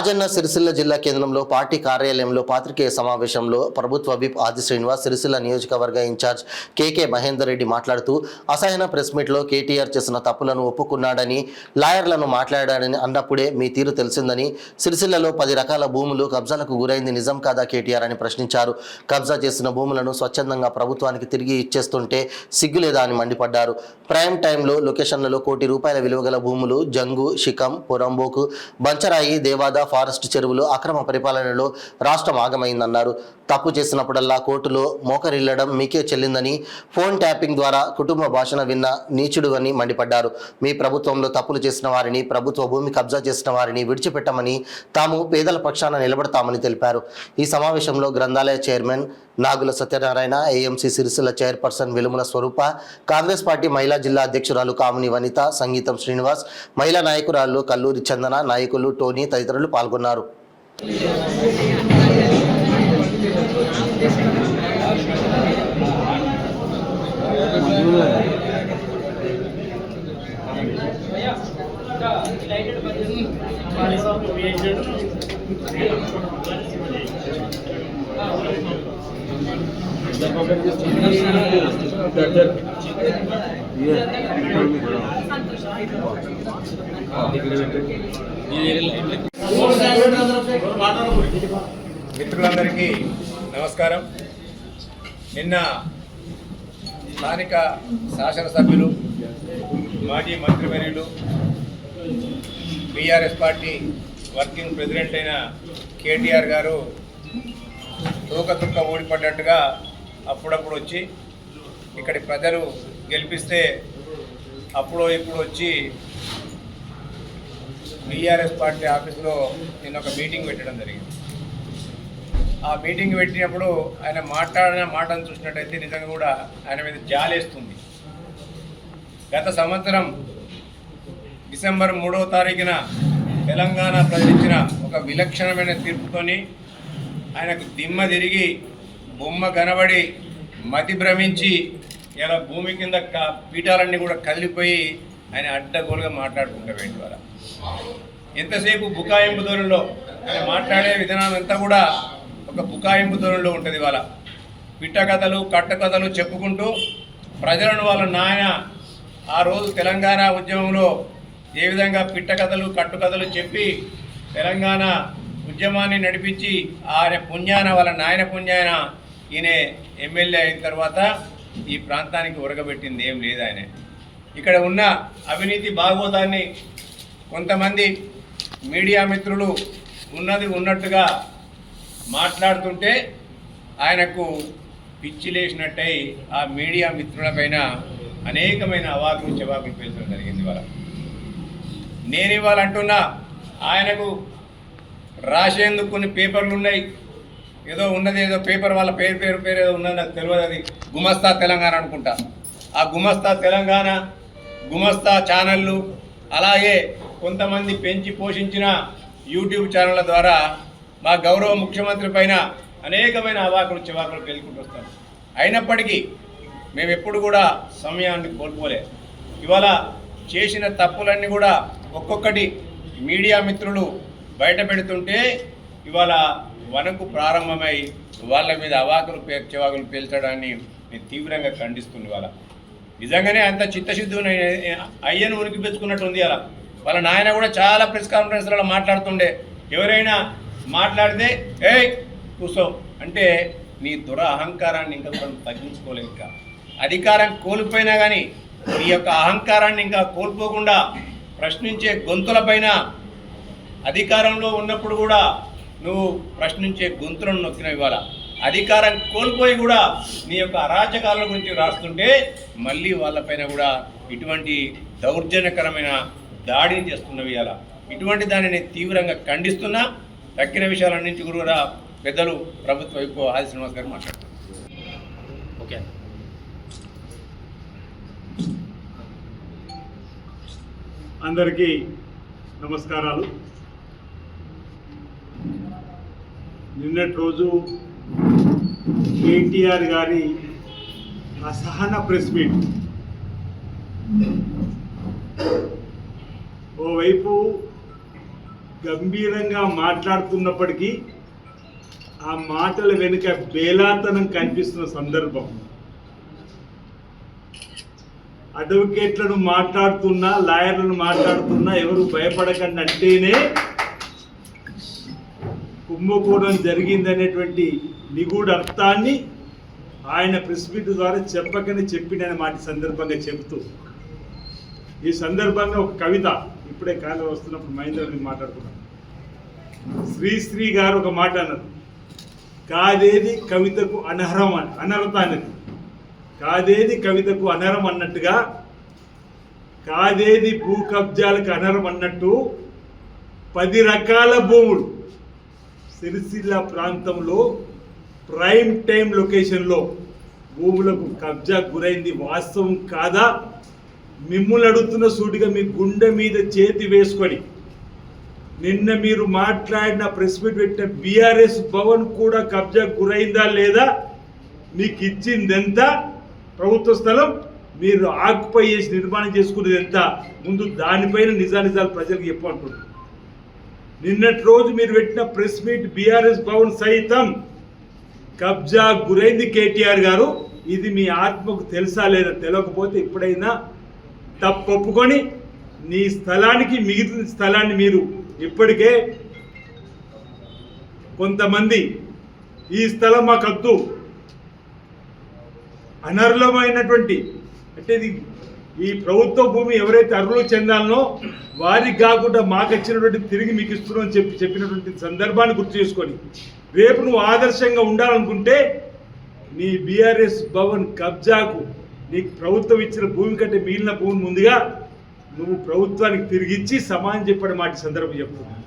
రాజన్న సిరిసిల్ల జిల్లా కేంద్రంలో పార్టీ కార్యాలయంలో పాత్రికేయ సమావేశంలో ప్రభుత్వ విప్ ఆది శ్రీనివాస్, సిరిసిల్ల నియోజకవర్గ ఇన్ఛార్జ్ కేకే మహేందర్ రెడ్డి మాట్లాడుతూ అసహన ప్రెస్ మీట్లో కేటీఆర్ చేసిన తప్పులను ఒప్పుకున్నాడని, లాయర్లను మాట్లాడాడని అన్నప్పుడే మీ తీరు తెలిసిందని, సిరిసిల్లలో 10 రకాల భూములు కబ్జాలకు గురైంది నిజం కాదా కేటీఆర్ అని ప్రశ్నించారు. కబ్జా చేసిన భూములను స్వచ్ఛందంగా ప్రభుత్వానికి తిరిగి ఇచ్చేస్తుంటే సిగ్గులేదా అని మండిపడ్డారు. ప్రైమ్ టైంలో లొకేషన్లలో ₹1 కోటి విలువగల భూములు జంగు, షికం, పొరంబోకు, బంచరాయి, దేవాద, ఫారెస్ట్ చెరువులు అక్రమ పరిపాలనలో రాష్ట్రం ఆగమైందన్నారు. తప్పు చేసినప్పుడల్లా కోర్టులో మోకరిల్లడం మీకే చెల్లిందని, ఫోన్ ట్యాపింగ్ ద్వారా కుటుంబ భాషణ విన్న నీచుడు అని మండిపడ్డారు. మీ ప్రభుత్వంలో తప్పులు చేసిన వారిని, ప్రభుత్వ భూమి కబ్జా చేసిన వారిని విడిచిపెట్టమని, తాము పేదల పక్షాన నిలబడతామని తెలిపారు. ఈ సమావేశంలో గ్రంథాలయ చైర్మన్ నాగుల సత్యనారాయణ, ఏఎంసీ సిరిసిల్ల చైర్పర్సన్ వెలుముల స్వరూప, కాంగ్రెస్ పార్టీ మహిళా జిల్లా అధ్యక్షురాలు కామిని వనిత, సంగీతం శ్రీనివాస్, మహిళా నాయకురాలు కల్లూరి చందన, నాయకులు టోనీ తదితరులు పాల్గొన్నారు. మిత్రులందరికీ నమస్కారం. నిన్న స్థానిక శాసనసభ్యులు, మాజీ మంత్రివర్యులు, బీఆర్ఎస్ పార్టీ వర్కింగ్ ప్రెసిడెంట్ అయిన కేటీఆర్ గారు తూకతుక్క ఊడిపడ్డట్టుగా అప్పుడప్పుడు వచ్చి ఇక్కడి ప్రజలు గెలిపిస్తే అప్పుడు ఇప్పుడు వచ్చి బీఆర్ఎస్ పార్టీ ఆఫీసులో నేను ఒక మీటింగ్ పెట్టడం జరిగింది. ఆ మీటింగ్ పెట్టినప్పుడు ఆయన మాట్లాడిన మాటను చూసినట్టయితే నిజంగా కూడా ఆయన మీద జాలేస్తుంది. గత సంవత్సరం డిసెంబర్ 3వ తారీఖున తెలంగాణ ప్రజలిచ్చిన ఒక విలక్షణమైన తీర్పుతోని ఆయనకు దిమ్మ తిరిగి, బొమ్మ కనబడి, మతి భ్రమించి ఇలా భూమి కింద పీఠాలన్నీ కూడా కదిలిపోయి ఆయన అడ్డగోలుగా మాట్లాడుకుంటూ వెళ్ళి ద్వారా ఎంతసేపు బుకాయింపు ధోరణిలో ఆయన మాట్లాడే విధానం అంతా కూడా ఒక బుకాయింపు ధోరణిలో ఉంటుంది. వాళ్ళ పిట్ట కథలు, కట్టకథలు చెప్పుకుంటూ ప్రజలను వాళ్ళ నాయన ఆ రోజు తెలంగాణ ఉద్యమంలో ఏ విధంగా పిట్ట కథలు, కట్టుకథలు చెప్పి తెలంగాణ ఉద్యమాన్ని నడిపించి ఆయన పుణ్యాన, వాళ్ళ నాయన పుణ్యాన ఈయన ఎమ్మెల్యే అయిన తర్వాత ఈ ప్రాంతానికి ఉరగబెట్టింది ఏం లేదు. ఆయన ఇక్కడ ఉన్న అవినీతి భాగవతాన్ని కొంతమంది మీడియా మిత్రులు ఉన్నది ఉన్నట్టుగా మాట్లాడుతుంటే ఆయనకు పిచ్చి లేచినట్టయి ఆ మీడియా మిత్రులపైన అనేకమైన అవాకులు చెవాకులు పేల్చడం జరిగింది. ఇవాళ నేను ఇవాళ అంటున్నా, ఆయనకు రాసేందుకు కొన్ని పేపర్లు ఉన్నాయి, ఏదో ఉన్నది, ఏదో పేపర్ వాళ్ళ పేరు ఏదో ఉన్నది, నాకు తెలియదు. అది గుమస్తా తెలంగాణ అనుకుంటా. ఆ గుమస్తా తెలంగాణ, గుమస్తా ఛానళ్ళు, అలాగే కొంతమంది పెంచి పోషించిన యూట్యూబ్ ఛానళ్ళ ద్వారా మా గౌరవ ముఖ్యమంత్రి పైన అనేకమైన అవాకులు చివాకులు పేలుకుంటూ వస్తాం. అయినప్పటికీ మేము ఎప్పుడు కూడా సమయాన్ని కోల్పోలే. ఇవాళ చేసిన తప్పులన్నీ కూడా ఒక్కొక్కటి మీడియా మిత్రులు బయట పెడుతుంటే ఇవాళ వనకు ప్రారంభమై వాళ్ళ మీద అవాకులు చివాకులు పేల్చడాన్ని నేను తీవ్రంగా ఖండిస్తుంది. వాళ్ళ నిజంగానే అంత చిత్తశుద్ధి అయ్యను ఉనికి పెంచుకున్నట్టు ఉంది. అలా వాళ్ళ నాయన కూడా చాలా ప్రెస్ కాన్ఫరెన్స్లలో మాట్లాడుతుండే, ఎవరైనా మాట్లాడితే ఏయ్ కూర్చో అంటే నీ అహంకారాన్ని ఇంకా మనం తగ్గించుకోలేక, ఇంకా అధికారం కోల్పోయినా కానీ నీ యొక్క అహంకారాన్ని ఇంకా కోల్పోకుండా ప్రశ్నించే గొంతులపైన, అధికారంలో ఉన్నప్పుడు కూడా నువ్వు ప్రశ్నించే గొంతులను నొక్కిన, ఇవాళ అధికారం కోల్పోయి కూడా నీ యొక్క అరాచకాల గురించి రాస్తుంటే మళ్ళీ వాళ్ళపైన కూడా ఇటువంటి దౌర్జన్యకరమైన దాడిని చేస్తున్నవి. ఇవాళ ఇటువంటి దాన్ని నేను తీవ్రంగా ఖండిస్తున్నా. తక్కిన విషయాలన్నింటి కూడా పెద్దలు ప్రభుత్వ వైపు ఆది శ్రీనివాస్ గారు మాట్లాడుతున్నారు. ఓకే, అందరికీ నమస్కారాలు. నిన్నటి రోజు కేటీఆర్ గారి అసహన ప్రెస్ మీట్, ఓవైపు గంభీరంగా మాట్లాడుతున్నప్పటికీ ఆ మాటల వెనుక బేలాతనం కనిపిస్తున్న సందర్భం. అడ్వకేట్లను మాట్లాడుతున్నా, లాయర్లను మాట్లాడుతున్నా ఎవరు భయపడకండి అంటేనే కుంభకోణం జరిగిందనేటువంటి నిగూఢ అర్థాన్ని ఆయన ప్రెస్ మీట్ ద్వారా చెప్పకనే చెప్పిన మాట సందర్భంగా చెబుతూ, ఈ సందర్భంగా ఒక కవిత ఇప్పుడే కాలం వస్తున్నప్పుడు మహేంద్ర మాట్లాడుకున్నాను. శ్రీశ్రీ గారు ఒక మాట అన్నారు, కాదేది కవితకు అనర్హత అనేది, కాదేది కవితకు అనర్హం అన్నట్టుగా కాదేది భూ కబ్జాలకు అనర్హం అన్నట్టు 10 రకాల భూములు సిరిసిల్ల ప్రాంతంలో ప్రైమ్ టైం లొకేషన్లో భూములకు కబ్జా గురైంది వాస్తవం కాదా? మిమ్మల్ని అడుగుతున్న సూటిగా మీ గుండె మీద చేతి వేసుకొని, నిన్న మీరు మాట్లాడిన ప్రెస్ మీట్ పెట్టిన బీఆర్ఎస్ భవన్ కూడా కబ్జా గురైందా లేదా? మీకు ఇచ్చింది ఎంత ప్రభుత్వ స్థలం, మీరు ఆక్యుపై చేసి నిర్మాణం చేసుకునేది ఎంత? ముందు దానిపైన నిజాలు ప్రజలకు చెప్పంటున్నారు. నిన్నటి రోజు మీరు పెట్టిన ప్రెస్ మీట్ బీఆర్ఎస్ భవన్ సైతం కబ్జా గురైంది కేటీఆర్ గారు. ఇది మీ ఆత్మకు తెలుసా లేదా? తెలియకపోతే ఇప్పుడైనా తప్పొప్పుకొని నీ స్థలానికి మిగిలిన స్థలాన్ని మీరు ఇప్పటికే కొంతమంది ఈ స్థలం మాకద్దు అనర్హమైనటువంటి, అంటే ఇది ఈ ప్రభుత్వ భూమి ఎవరైతే అర్హులు చెందాలనో వారికి కాకుండా మాకు వచ్చినటువంటి తిరిగి మీకు ఇస్తున్నామని చెప్పినటువంటి సందర్భాన్ని గుర్తు చేసుకొని రేపు నువ్వు ఆదర్శంగా ఉండాలనుకుంటే నీ బీఆర్ఎస్ భవన్ కబ్జాకు నీకు ప్రభుత్వం ఇచ్చిన భూమి కంటే మిగిలిన భూమి ముందుగా నువ్వు ప్రభుత్వానికి తిరిగిచ్చి సమానం చెప్పడం మాట సందర్భం చెప్తున్నాను.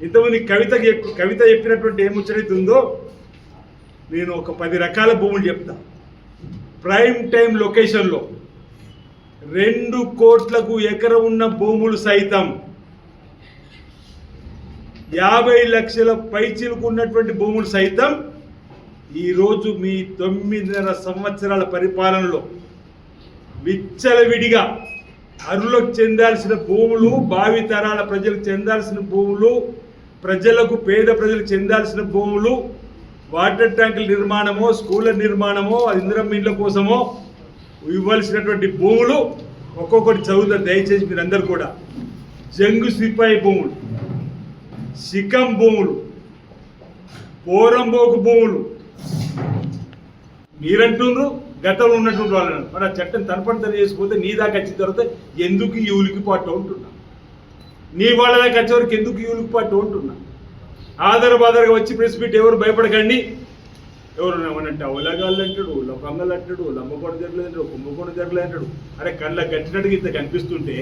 ఇంతకుముందు కవిత చెప్పినటువంటి ఏముచ్చరైతే ఉందో నేను ఒక 10 రకాల భూములు చెప్తా. ప్రైమ్ టైం లొకేషన్లో 2 కోట్లకు ఎకరం ఉన్న భూములు సైతం 50 లక్షల పైచిలకు ఉన్నటువంటి భూములు సైతం ఈరోజు మీ 9.5 సంవత్సరాల పరిపాలనలో విచ్చలవిడిగా అరులకు చెందాల్సిన భూములు, భావితరాల ప్రజలకు చెందాల్సిన భూములు, ప్రజలకు పేద ప్రజలకు చెందాల్సిన భూములు, వాటర్ ట్యాంకుల నిర్మాణమో, స్కూళ్ళ నిర్మాణమో, ఇందిరమ్మ ఇండ్ల కోసమో ఇవ్వాల్సినటువంటి భూములు ఒక్కొక్కటి చదువుతారు దయచేసి మీరందరూ కూడా. జంగు సిపాయి భూములు, శిఖం భూములు, పోరంబోకు భూములు మీరంటుండ్రు, గతంలో ఉన్నటువంటి వాళ్ళని. మరి ఆ చట్టం తనపని చేసుకుపోతే నీ దాకా వచ్చిన తర్వాత ఎందుకు ఈ ఉలికిపాటు ఉంటున్నా, నీ వాళ్ళ దాకా వచ్చే వరకు ఎందుకు ఈ ఉలికిపాటు ఉంటున్నా. ఆధారబాధారుగా వచ్చి ప్రెస్ మీట్ ఎవరు భయపడకండి. ఎవరు ఏమనంటే అవలగాళ్ళు అంటాడు, లొంగలు అంటాడు, లంబకోణ జరగలేదు అంటాడు, కుంభకోణ జరగలేదు అంటాడు. అరే కళ్ళ గట్టినట్టుగా ఇంత కనిపిస్తుంటే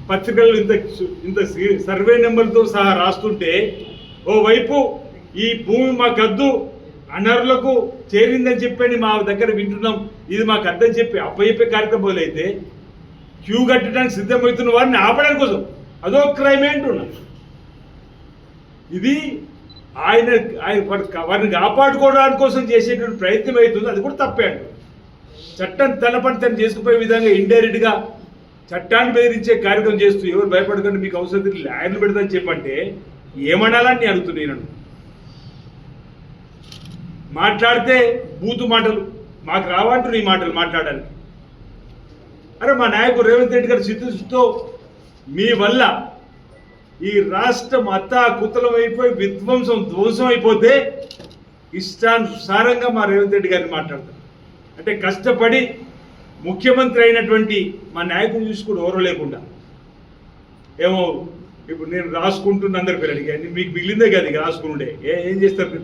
పత్రికలు ఇంత సర్వే నెంబర్తో సహా రాస్తుంటే ఓవైపు ఈ భూమి మాకు అద్దు, అనర్హులకు చేరిందని చెప్పని మా దగ్గర వింటున్నాం, ఇది మాకు అర్థం చెప్పి అప్పచెప్పే కార్యక్రమాలు అయితే క్యూ కట్టడానికి సిద్ధమవుతున్న వారిని ఆపడానికి కోసం అదో క్రైమ్ అంటున్నా. ఇది ఆయన వారిని కాపాడుకోవడానికి కోసం చేసేటువంటి ప్రయత్నం అవుతుంది, అది కూడా తప్పే అంట. చట్టం తన పని తను చేసుకుపోయే విధంగా ఇండైరెక్ట్గా చట్టాన్ని బెదిరించే కార్యక్రమం చేస్తూ ఎవరు భయపడకండి మీకు అవసరం లాయర్లు పెడతాని చెప్పంటే ఏమనాలని నేను అడుగుతున్నాను. మాట్లాడితే బూతు మాటలు మాకు రావంటారు ఈ మాటలు మాట్లాడడానికి. అరే మా నాయకుడు రేవంత్ రెడ్డి గారి చిత్తశుద్ధితో మీ వల్ల ఈ రాష్ట్రం అత్తాకుతలం అయిపోయి ధ్వంసం అయిపోతే ఇష్టానుసారంగా మా రేవంత్ రెడ్డి గారిని మాట్లాడతారు. అంటే కష్టపడి ముఖ్యమంత్రి అయినటువంటి మా నాయకుడు చూసుకుని ఎవరో లేకుండా ఏమో ఇప్పుడు నేను రాసుకుంటున్న అందరి పేరు అడిగా మీకు మిగిలిందే కదా ఇక రాసుకుంటే ఏం చేస్తారు.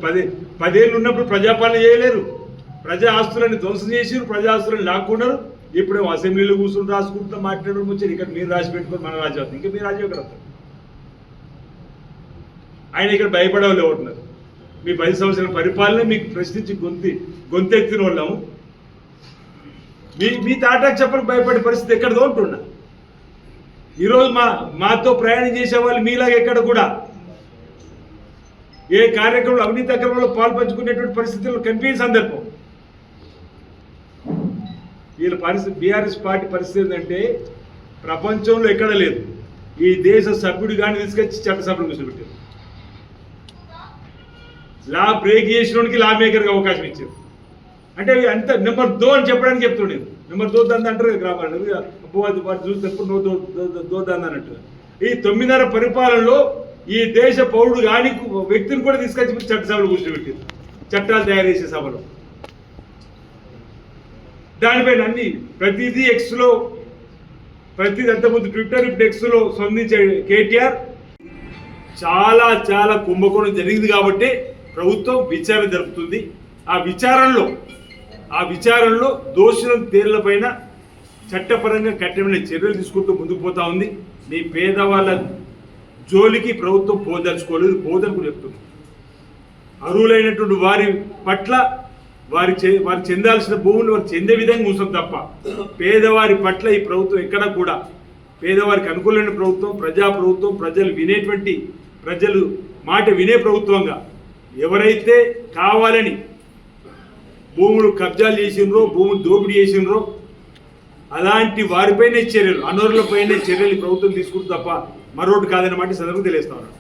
10 ఏళ్ళు ఉన్నప్పుడు ప్రజాపాలన చేయలేరు, ప్రజా ఆస్తులని ధ్వంసం చేసిరు, ప్రజా ఆస్తులను లాక్కున్నారు. ఇప్పుడేమో అసెంబ్లీలో కూర్చుని రాసుకుంటున్నా మాట్లాడడం వచ్చారు. ఇక్కడ మీరు రాసి పెట్టుకొని మన రాజ్యం అవుతుంది, ఇంకా మీరు రాజ్యం ఎక్కడ వస్తారు. ఆయన ఇక్కడ భయపడేవాళ్ళు ఎవరున్నారు? మీ 10 సంవత్సరాల పరిపాలన మీకు ప్రశ్నించి గొంతెత్తిన వాళ్ళము. మీ తాటాకు చెప్పలకు భయపడే పరిస్థితి ఎక్కడదో ఉంటున్నా. ఈరోజు మాతో ప్రయాణం చేసే వాళ్ళు మీలాగా ఎక్కడ కూడా ఏ కార్యక్రమంలో అవినీతి అక్రమంలో పాల్పంచుకునేటువంటి పరిస్థితుల్లో కనిపించే సందర్భం. వీళ్ళ పరిస్థితి బీఆర్ఎస్ పార్టీ పరిస్థితి ఏంటంటే ప్రపంచంలో ఎక్కడ లేదు. ఈ దేశ సభ్యుడు కానీ తీసుకొచ్చి చట్టసభలో కూర్చోబెట్టారు. లా బ్రేక్ చేసినోడికి లా మేకర్గా అవకాశం ఇచ్చారు. అంటే అంత నెంబర్ దో అని చెప్పడానికి చెప్తుండే. నెంబర్ దో దంద అంటారు కదా గ్రామాలు, వాడు చూసినప్పుడు నో దో దంద అన్నట్టుగా. ఈ 9.5 పరిపాలనలో ఈ దేశ పౌరుడు కాని వ్యక్తిని కూడా తీసుకొచ్చి చట్టసభలో కూర్చోబెట్టారు, చట్టాలు తయారు చేసే సభలో. దానిపైన అన్ని ప్రతిదీ ఎక్స్లో, ప్రతిదీ అంతకుముందు ట్విట్టర్, ఇప్పుడు ఎక్స్లో స్పందించే కేటీఆర్ చాలా చాలా కుంభకోణం జరిగింది కాబట్టి ప్రభుత్వం విచారణ జరుపుతుంది. ఆ విచారణలో దోషులను తేళ్లపైన చట్టపరంగా కఠినమైన చర్యలు తీసుకుంటూ ముందుకు పోతా ఉంది. మీ పేదవాళ్ళ జోలికి ప్రభుత్వం పోదలుచుకోలేదు, పోదని కూడా చెప్తుంది. అర్హులైనటువంటి వారి పట్ల వారి చెందాల్సిన భూములు వారు చెందే విధంగా ఉంచాం తప్ప పేదవారి పట్ల ఈ ప్రభుత్వం ఎక్కడా కూడా, పేదవారికి అనుకూలమైన ప్రభుత్వం, ప్రజాప్రభుత్వం, ప్రజలు మాట వినే ప్రభుత్వంగా ఎవరైతే కావాలని భూములు కబ్జాలు చేసినరో, భూములు దోపిడీ చేసినరో అలాంటి వారిపైనే చర్యలు, అనర్హులపైనే చర్యలు ప్రభుత్వం తీసుకుంటుంది తప్ప మరొకటి కాదన్నమాట సందర్భం తెలియస్తా ఉన్నారు.